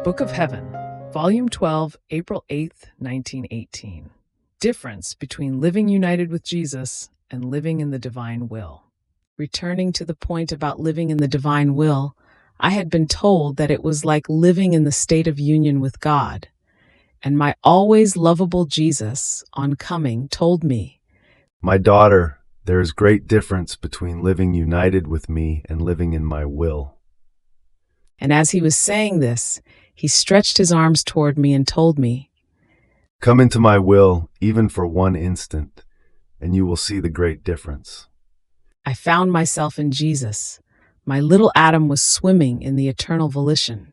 Book of Heaven, Volume 12, April 8th, 1918. Difference between living united with Jesus and living in the divine will. Returning to the point about living in the divine will, I had been told that it was like living in the state of union with God. And my always lovable Jesus, on coming, told me, "My daughter, there is great difference between living united with me and living in my will." And as he was saying this, he stretched his arms toward me and told me, "Come into my will, even for one instant, and you will see the great difference." I found myself in Jesus. My little atom was swimming in the eternal volition.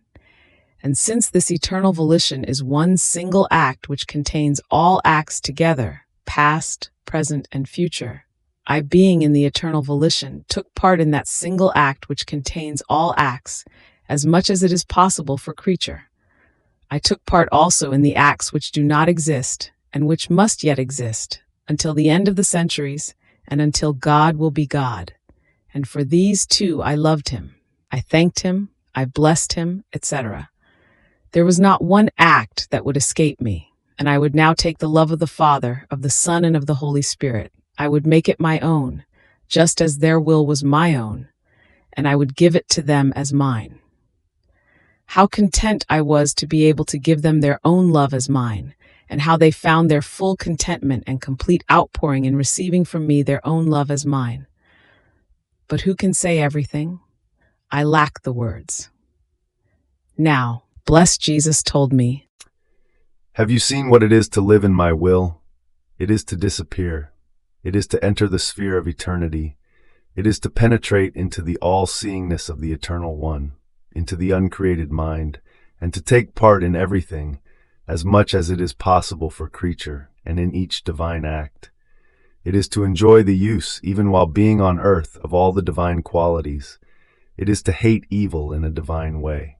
And since this eternal volition is one single act which contains all acts together, past, present, and future, I, being in the eternal volition, took part in that single act which contains all acts, as much as it is possible for creature. I took part also in the acts which do not exist, and which must yet exist, until the end of the centuries, and until God will be God. And for these too I loved him. I thanked him, I blessed him, etc. There was not one act that would escape me, and I would now take the love of the Father, of the Son, and of the Holy Spirit. I would make it my own, just as their will was my own, and I would give it to them as mine. How content I was to be able to give them their own love as mine, and how they found their full contentment and complete outpouring in receiving from me their own love as mine. But who can say everything? I lack the words. Now, blessed Jesus told me, "Have you seen what it is to live in my will? It is to disappear. It is to enter the sphere of eternity. It is to penetrate into the all-seeingness of the Eternal One, into the uncreated mind, and to take part in everything, as much as it is possible for creature, and in each divine act. It is to enjoy the use, even while being on earth, of all the divine qualities. It is to hate evil in a divine way.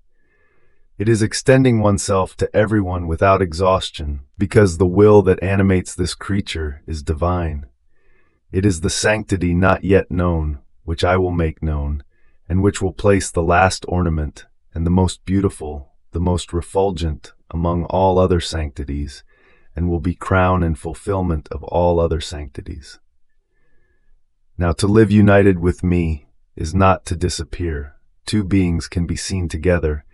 It is extending oneself to everyone without exhaustion, because the will that animates this creature is divine. It is the sanctity not yet known, which I will make known, and which will place the last ornament, and the most beautiful, the most refulgent, among all other sanctities, and will be crown and fulfillment of all other sanctities. Now to live united with me is not to disappear. Two beings can be seen together,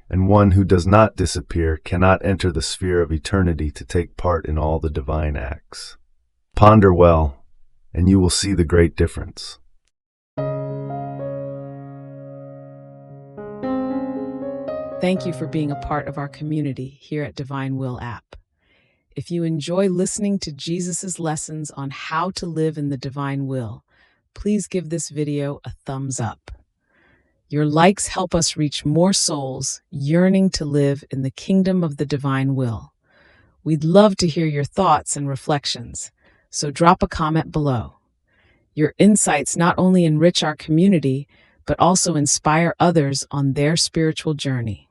and one who does not disappear cannot enter the sphere of eternity to take part in all the divine acts. Ponder well, and you will see the great difference." Thank you for being a part of our community here at Divine Will app. If you enjoy listening to Jesus' lessons on how to live in the divine will, please give this video a thumbs up. Your likes help us reach more souls yearning to live in the kingdom of the divine will. We'd love to hear your thoughts and reflections, so drop a comment below. Your insights not only enrich our community, but also inspire others on their spiritual journey.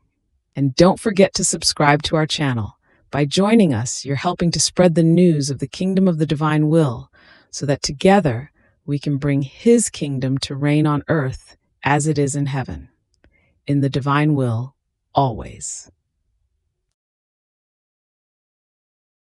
And don't forget to subscribe to our channel. By joining us, you're helping to spread the news of the kingdom of the divine will, so that together we can bring his kingdom to reign on earth as it is in heaven. In the divine will, always.